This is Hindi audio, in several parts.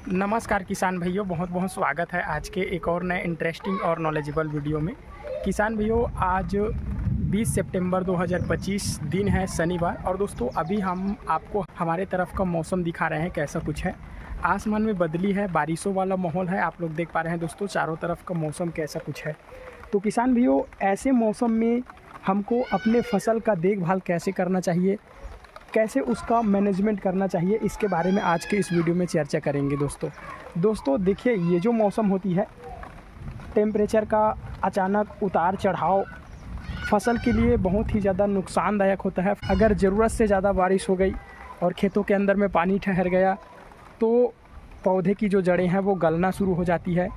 नमस्कार किसान भाइयों, बहुत बहुत स्वागत है आज के एक और नए इंटरेस्टिंग और नॉलेजेबल वीडियो में। किसान भाइयों, आज 20 सितंबर 2025 दिन है शनिवार। और दोस्तों अभी हम आपको हमारे तरफ का मौसम दिखा रहे हैं कैसा कुछ है। आसमान में बदली है, बारिशों वाला माहौल है। आप लोग देख पा रहे हैं दोस्तों चारों तरफ का मौसम कैसा कुछ है। तो किसान भाइयों, ऐसे मौसम में हमको अपने फसल का देखभाल कैसे करना चाहिए, कैसे उसका मैनेजमेंट करना चाहिए, इसके बारे में आज के इस वीडियो में चर्चा करेंगे दोस्तों देखिए, ये जो मौसम होती है, टेम्परेचर का अचानक उतार चढ़ाव फसल के लिए बहुत ही ज़्यादा नुकसानदायक होता है। अगर ज़रूरत से ज़्यादा बारिश हो गई और खेतों के अंदर में पानी ठहर गया तो पौधे की जो जड़ें हैं वो गलना शुरू हो जाती है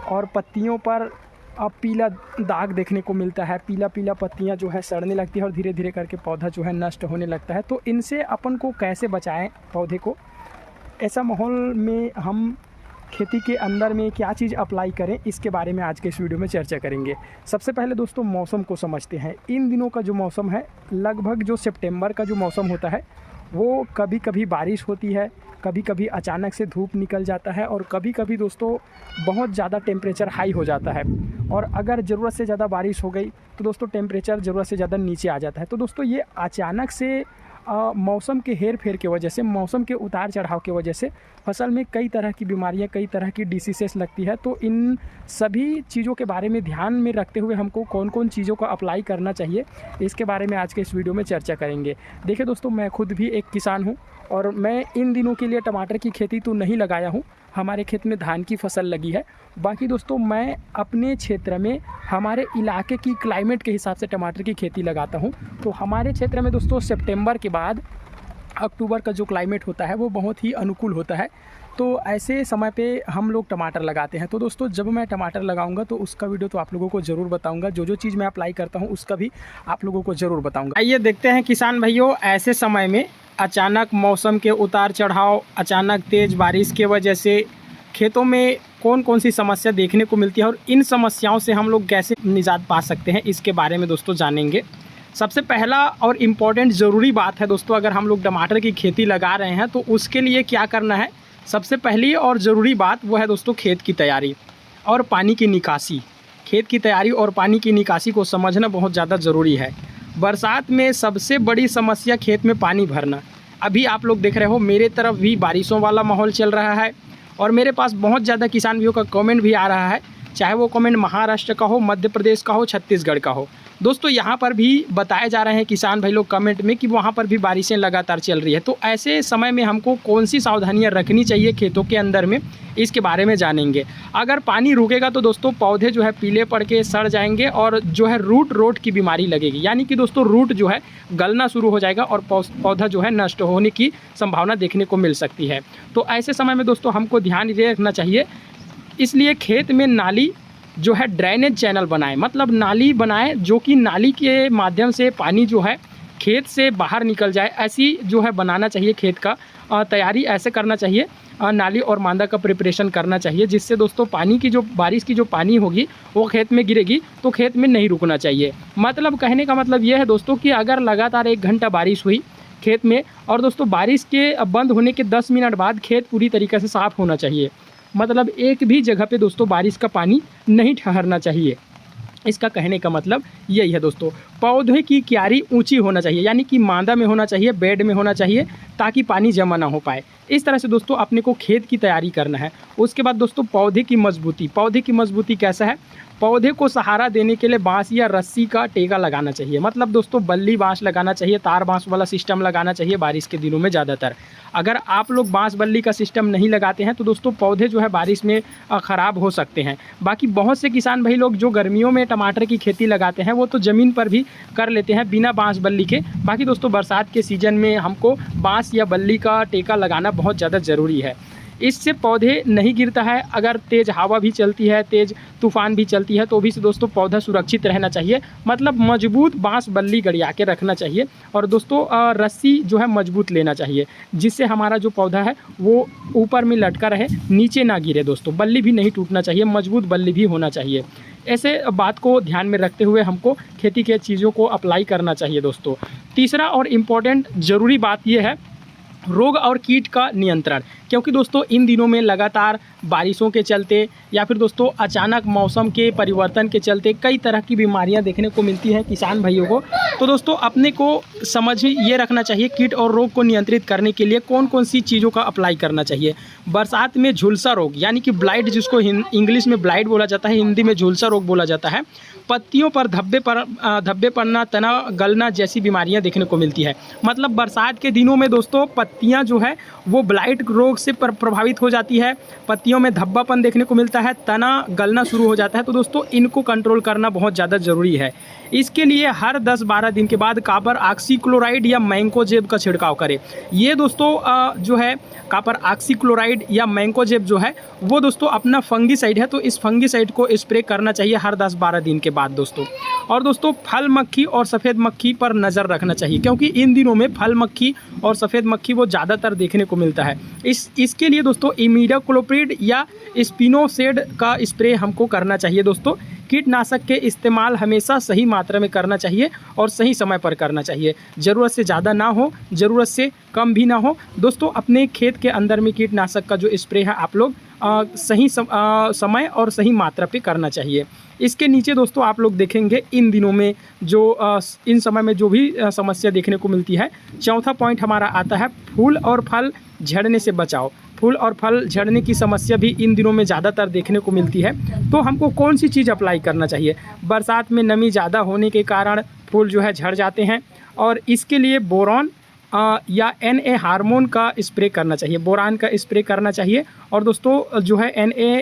और पत्तियों पर अब पीला दाग देखने को मिलता है। पीला पीला पत्तियां जो है सड़ने लगती है और धीरे धीरे करके पौधा जो है नष्ट होने लगता है। तो इनसे अपन को कैसे बचाएं पौधे को, ऐसा माहौल में हम खेती के अंदर में क्या चीज़ अप्लाई करें, इसके बारे में आज के इस वीडियो में चर्चा करेंगे। सबसे पहले दोस्तों मौसम को समझते हैं। इन दिनों का जो मौसम है, लगभग जो सितंबर का जो मौसम होता है वो कभी कभी बारिश होती है, कभी कभी अचानक से धूप निकल जाता है और कभी कभी दोस्तों बहुत ज़्यादा टेम्परेचर हाई हो जाता है। और अगर ज़रूरत से ज़्यादा बारिश हो गई तो दोस्तों टेम्परेचर ज़रूरत से ज़्यादा नीचे आ जाता है। तो दोस्तों ये अचानक से मौसम के हेर फेर की वजह से, मौसम के उतार चढ़ाव की वजह से फसल में कई तरह की बीमारियां, कई तरह की डिसीजेस लगती है। तो इन सभी चीज़ों के बारे में ध्यान में रखते हुए हमको कौन कौन चीज़ों का अप्लाई करना चाहिए, इसके बारे में आज के इस वीडियो में चर्चा करेंगे। देखिए दोस्तों, मैं खुद भी एक किसान हूँ और मैं इन दिनों के लिए टमाटर की खेती तो नहीं लगाया हूँ, हमारे खेत में धान की फसल लगी है। बाकी दोस्तों मैं अपने क्षेत्र में हमारे इलाके की क्लाइमेट के हिसाब से टमाटर की खेती लगाता हूँ। तो हमारे क्षेत्र में दोस्तों सितंबर के बाद अक्टूबर का जो क्लाइमेट होता है वो बहुत ही अनुकूल होता है। तो ऐसे समय पे हम लोग टमाटर लगाते हैं। तो दोस्तों जब मैं टमाटर लगाऊंगा तो उसका वीडियो तो आप लोगों को ज़रूर बताऊंगा। जो जो चीज़ मैं अप्लाई करता हूं उसका भी आप लोगों को ज़रूर बताऊंगा। आइए देखते हैं किसान भाइयों, ऐसे समय में अचानक मौसम के उतार चढ़ाव, अचानक तेज़ बारिश के वजह से खेतों में कौन कौन सी समस्या देखने को मिलती है और इन समस्याओं से हम लोग कैसे निजात पा सकते हैं, इसके बारे में दोस्तों जानेंगे। सबसे पहला और इम्पॉर्टेंट ज़रूरी बात है दोस्तों, अगर हम लोग टमाटर की खेती लगा रहे हैं तो उसके लिए क्या करना है। सबसे पहली और ज़रूरी बात वो है दोस्तों खेत की तैयारी और पानी की निकासी। खेत की तैयारी और पानी की निकासी को समझना बहुत ज़्यादा ज़रूरी है। बरसात में सबसे बड़ी समस्या खेत में पानी भरना। अभी आप लोग देख रहे हो मेरे तरफ भी बारिशों वाला माहौल चल रहा है और मेरे पास बहुत ज़्यादा किसान भाइयों का कमेंट भी आ रहा है, चाहे वो कमेंट महाराष्ट्र का हो, मध्य प्रदेश का हो, छत्तीसगढ़ का हो। दोस्तों यहाँ पर भी बताए जा रहे हैं किसान भाई लोग कमेंट में कि वहाँ पर भी बारिशें लगातार चल रही है। तो ऐसे समय में हमको कौन सी सावधानियाँ रखनी चाहिए खेतों के अंदर में, इसके बारे में जानेंगे। अगर पानी रुकेगा तो दोस्तों पौधे जो है पीले पड़ के सड़ जाएंगे और जो है रूट रोट की बीमारी लगेगी, यानी कि दोस्तों रूट जो है गलना शुरू हो जाएगा और पौधा जो है नष्ट होने की संभावना देखने को मिल सकती है। तो ऐसे समय में दोस्तों हमको ध्यान ये रखना चाहिए, इसलिए खेत में नाली जो है ड्रेनेज चैनल बनाएं, मतलब नाली बनाएं जो कि नाली के माध्यम से पानी जो है खेत से बाहर निकल जाए, ऐसी जो है बनाना चाहिए। खेत का तैयारी ऐसे करना चाहिए, नाली और मांदा का प्रिपरेशन करना चाहिए, जिससे दोस्तों पानी की जो बारिश की जो पानी होगी वो खेत में गिरेगी तो खेत में नहीं रुकना चाहिए। मतलब कहने का मतलब ये है दोस्तों कि अगर लगातार 1 घंटा बारिश हुई खेत में और दोस्तों बारिश के बंद होने के 10 मिनट बाद खेत पूरी तरीके से साफ़ होना चाहिए। मतलब एक भी जगह पे दोस्तों बारिश का पानी नहीं ठहरना चाहिए। इसका कहने का मतलब यही है दोस्तों। पौधे की क्यारी ऊंची होना चाहिए, यानी कि मांदा में होना चाहिए, बेड में होना चाहिए, ताकि पानी जमा ना हो पाए। इस तरह से दोस्तों अपने को खेत की तैयारी करना है। उसके बाद दोस्तों पौधे की मजबूती। पौधे की मजबूती कैसा है, पौधे को सहारा देने के लिए बांस या रस्सी का टेका लगाना चाहिए। मतलब दोस्तों बल्ली बांस लगाना चाहिए, तार बांस वाला सिस्टम लगाना चाहिए बारिश के दिनों में ज़्यादातर। अगर आप लोग बांस बल्ली का सिस्टम नहीं लगाते हैं तो दोस्तों पौधे जो है बारिश में ख़राब हो सकते हैं। बाकी बहुत से किसान भाई लोग जो गर्मियों में टमाटर की खेती लगाते हैं वो तो ज़मीन पर भी कर लेते हैं बिना बांस बल्ली के। बाकी दोस्तों बरसात के सीज़न में हमको बांस या बल्ली का टेका लगाना बहुत ज़्यादा ज़रूरी है। इससे पौधे नहीं गिरता है। अगर तेज़ हवा भी चलती है, तेज़ तूफान भी चलती है तो भी से दोस्तों पौधा सुरक्षित रहना चाहिए। मतलब मजबूत बांस बल्ली गड़िया के रखना चाहिए और दोस्तों रस्सी जो है मजबूत लेना चाहिए, जिससे हमारा जो पौधा है वो ऊपर में लटका रहे, नीचे ना गिरे। दोस्तों बल्ली भी नहीं टूटना चाहिए, मजबूत बल्ली भी होना चाहिए। ऐसे बात को ध्यान में रखते हुए हमको खेती के चीज़ों को अप्लाई करना चाहिए दोस्तों। तीसरा और इम्पोर्टेंट ज़रूरी बात यह है, रोग और कीट का नियंत्रण, क्योंकि दोस्तों इन दिनों में लगातार बारिशों के चलते या फिर दोस्तों अचानक मौसम के परिवर्तन के चलते कई तरह की बीमारियां देखने को मिलती हैं किसान भाइयों को। तो दोस्तों अपने को समझ ये रखना चाहिए कीट और रोग को नियंत्रित करने के लिए कौन कौन सी चीज़ों का अप्लाई करना चाहिए। बरसात में झुलसा रोग यानी कि ब्लाइट, जिसको इंग्लिश में ब्लाइट बोला जाता है, हिंदी में झुलसा रोग बोला जाता है। पत्तियों पर धब्बे पड़ना, तना गलना जैसी बीमारियां देखने को मिलती है। मतलब बरसात के दिनों में दोस्तों पत्तियां जो है वो ब्लाइट रोग से प्रभावित हो जाती है, पत्तियों में धब्बापन देखने को मिलता है, तना गलना शुरू हो जाता है। तो दोस्तों इनको कंट्रोल करना बहुत ज़्यादा ज़रूरी है। इसके लिए हर 10-12 दिन के बाद कॉपर ऑक्सीक्लोराइड या मैंकोजेब का छिड़काव करें। ये दोस्तों जो है कॉपर ऑक्सीक्लोराइड या मैंकोजेब जो है वो दोस्तों अपना फंगीसाइड है, तो इस फंगीसाइड को स्प्रे करना चाहिए हर 10-12 दिन के बाद दोस्तों। और दोस्तों फल मक्खी और सफ़ेद मक्खी पर नज़र रखना चाहिए, क्योंकि इन दिनों में फल मक्खी और सफ़ेद मक्खी वो ज़्यादातर देखने को मिलता है। इसके लिए दोस्तों इमीडाक्लोप्रिड या स्पिनोसेड का स्प्रे हमको करना चाहिए दोस्तों। कीटनाशक के इस्तेमाल हमेशा सही मात्रा में करना चाहिए और सही समय पर करना चाहिए। ज़रूरत से ज़्यादा ना हो, ज़रूरत से कम भी ना हो। दोस्तों अपने खेत के अंदर में कीटनाशक का जो स्प्रे है आप लोग सही समय और सही मात्रा पे करना चाहिए। इसके नीचे दोस्तों आप लोग देखेंगे इन दिनों में जो इन समय में जो भी समस्या देखने को मिलती है। चौथा पॉइंट हमारा आता है फूल और फल झड़ने से बचाओ। फूल और फल झड़ने की समस्या भी इन दिनों में ज़्यादातर देखने को मिलती है। तो हमको कौन सी चीज़ अप्लाई करना चाहिए? बरसात में नमी ज़्यादा होने के कारण फूल जो है झड़ जाते हैं और इसके लिए बोरॉन या NA हार्मोन का स्प्रे करना चाहिए, बोरान का स्प्रे करना चाहिए। और दोस्तों जो है NA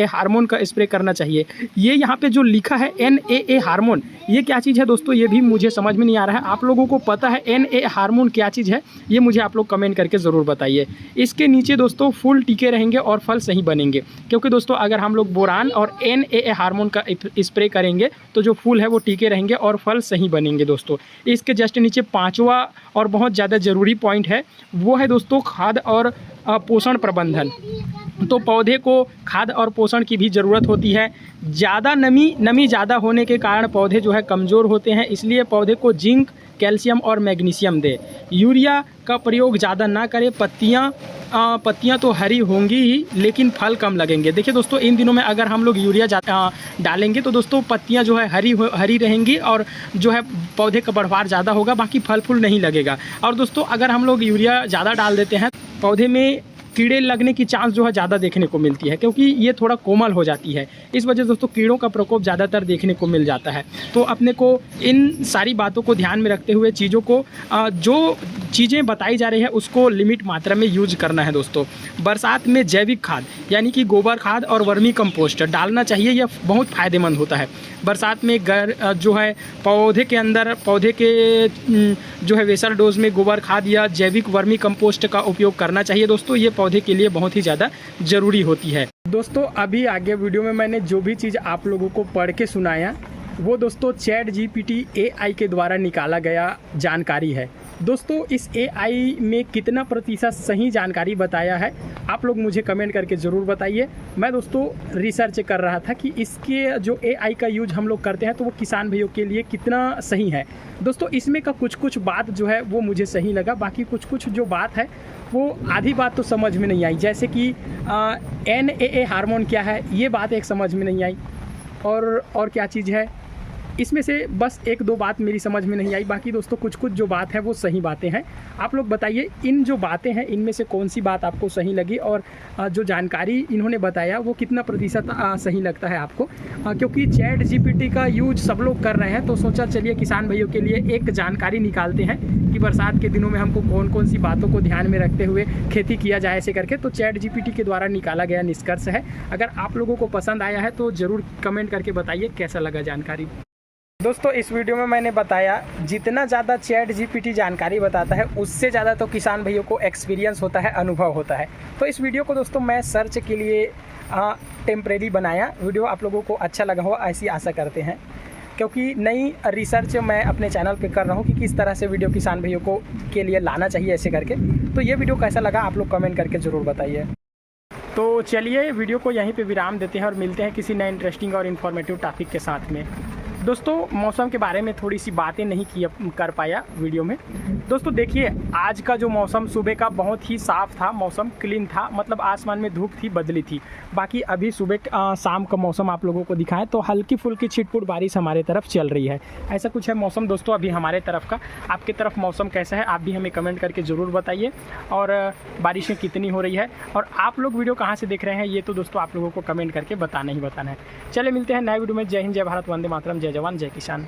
हार्मोन का स्प्रे करना चाहिए। ये यहाँ पे जो लिखा है NAA हार्मोन, ये क्या चीज़ है दोस्तों, ये भी मुझे समझ में नहीं आ रहा है। आप लोगों को पता है NA हार्मोन क्या चीज़ है? ये मुझे आप लोग कमेंट करके ज़रूर बताइए। इसके नीचे दोस्तों फूल टिके रहेंगे और फल सही बनेंगे, क्योंकि दोस्तों अगर हम लोग बोरान और NAA हार्मोन का स्प्रे करेंगे तो जो फूल है वो टिके रहेंगे और फल सही बनेंगे दोस्तों। इसके जस्ट नीचे पाँचवा और बहुत ज़्यादा ज़रूरी पॉइंट है, वो है दोस्तों खाद और पोषण प्रबंधन। तो पौधे को खाद और पोषण की भी ज़रूरत होती है। ज़्यादा नमी ज़्यादा होने के कारण पौधे जो है कमज़ोर होते हैं, इसलिए पौधे को जिंक, कैल्शियम और मैग्नीशियम दे। यूरिया का प्रयोग ज़्यादा ना करें। पत्तियां तो हरी होंगी ही लेकिन फल कम लगेंगे। देखिए दोस्तों इन दिनों में अगर हम लोग यूरिया डालेंगे तो दोस्तों पत्तियां जो है हरी रहेंगी और जो है पौधे का बढ़वार ज़्यादा होगा, बाकी फल फूल नहीं लगेगा। और दोस्तों अगर हम लोग यूरिया ज़्यादा डाल देते हैं पौधे में कीड़े लगने की चांस जो है ज़्यादा देखने को मिलती है, क्योंकि ये थोड़ा कोमल हो जाती है। इस वजह से दोस्तों कीड़ों का प्रकोप ज़्यादातर देखने को मिल जाता है। तो अपने को इन सारी बातों को ध्यान में रखते हुए चीज़ों को जो चीज़ें बताई जा रही है उसको लिमिट मात्रा में यूज करना है दोस्तों। बरसात में जैविक खाद यानी कि गोबर खाद और वर्मी कंपोस्ट डालना चाहिए, यह बहुत फ़ायदेमंद होता है। बरसात में जो है पौधे के जो है वेसल डोज में गोबर खाद या जैविक वर्मी कंपोस्ट का उपयोग करना चाहिए दोस्तों। ये पौधे के लिए बहुत ही ज़्यादा ज़रूरी होती है दोस्तों। अभी आगे वीडियो में मैंने जो भी चीज़ आप लोगों को पढ़ के सुनाया वो दोस्तों ChatGPT AI के द्वारा निकाला गया जानकारी है दोस्तों। इस AI में कितना प्रतिशत सही जानकारी बताया है आप लोग मुझे कमेंट करके ज़रूर बताइए। मैं दोस्तों रिसर्च कर रहा था कि इसके जो AI का यूज हम लोग करते हैं तो वो किसान भाइयों के लिए कितना सही है दोस्तों। इसमें का कुछ बात जो है वो मुझे सही लगा, बाकी कुछ जो बात है वो आधी बात तो समझ में नहीं आई। जैसे कि NAA हार्मोन क्या है ये बात एक समझ में नहीं आई, और क्या चीज़ है इसमें से बस 1-2 बात मेरी समझ में नहीं आई। बाकी दोस्तों कुछ जो बात है वो सही बातें हैं। आप लोग बताइए इन जो बातें हैं इनमें से कौन सी बात आपको सही लगी और जो जानकारी इन्होंने बताया वो कितना प्रतिशत सही लगता है आपको। क्योंकि ChatGPT का यूज सब लोग कर रहे हैं तो सोचा चलिए किसान भाइयों के लिए एक जानकारी निकालते हैं कि बरसात के दिनों में हमको कौन सी बातों को ध्यान में रखते हुए खेती किया जाए ऐसे करके। तो ChatGPT के द्वारा निकाला गया निष्कर्ष है। अगर आप लोगों को पसंद आया है तो ज़रूर कमेंट करके बताइए कैसा लगा जानकारी। दोस्तों इस वीडियो में मैंने बताया जितना ज़्यादा ChatGPT जानकारी बताता है उससे ज़्यादा तो किसान भाइयों को एक्सपीरियंस होता है, अनुभव होता है। तो इस वीडियो को दोस्तों मैं सर्च के लिए टेम्परेरी बनाया। वीडियो आप लोगों को अच्छा लगा हो ऐसी आशा करते हैं, क्योंकि नई रिसर्च मैं अपने चैनल पे कर रहा हूँ कि किस तरह से वीडियो किसान भाइयों को के लिए लाना चाहिए ऐसे करके। तो ये वीडियो कैसा लगा आप लोग कमेंट करके ज़रूर बताइए। तो चलिए वीडियो को यहीं पे विराम देते हैं और मिलते हैं किसी नए इंटरेस्टिंग और इन्फॉर्मेटिव टॉपिक के साथ में। दोस्तों मौसम के बारे में थोड़ी सी बातें नहीं कर पाया वीडियो में। दोस्तों देखिए, आज का जो मौसम सुबह का बहुत ही साफ़ था, मौसम क्लीन था, मतलब आसमान में धूप थी, बदली थी। बाकी अभी सुबह शाम का मौसम आप लोगों को दिखाएं तो हल्की फुल्की छिटपुट बारिश हमारे तरफ चल रही है। ऐसा कुछ है मौसम दोस्तों अभी हमारे तरफ का। आपकी तरफ मौसम कैसा है आप भी हमें कमेंट करके ज़रूर बताइए, और बारिशें कितनी हो रही है और आप लोग वीडियो कहाँ से देख रहे हैं ये तो दोस्तों आप लोगों को कमेंट करके बताना ही बताना है। चले मिलते हैं नए वीडियो में। जय हिंद, जय भारत, वंदे मातरम, जय जवान, जय किसान।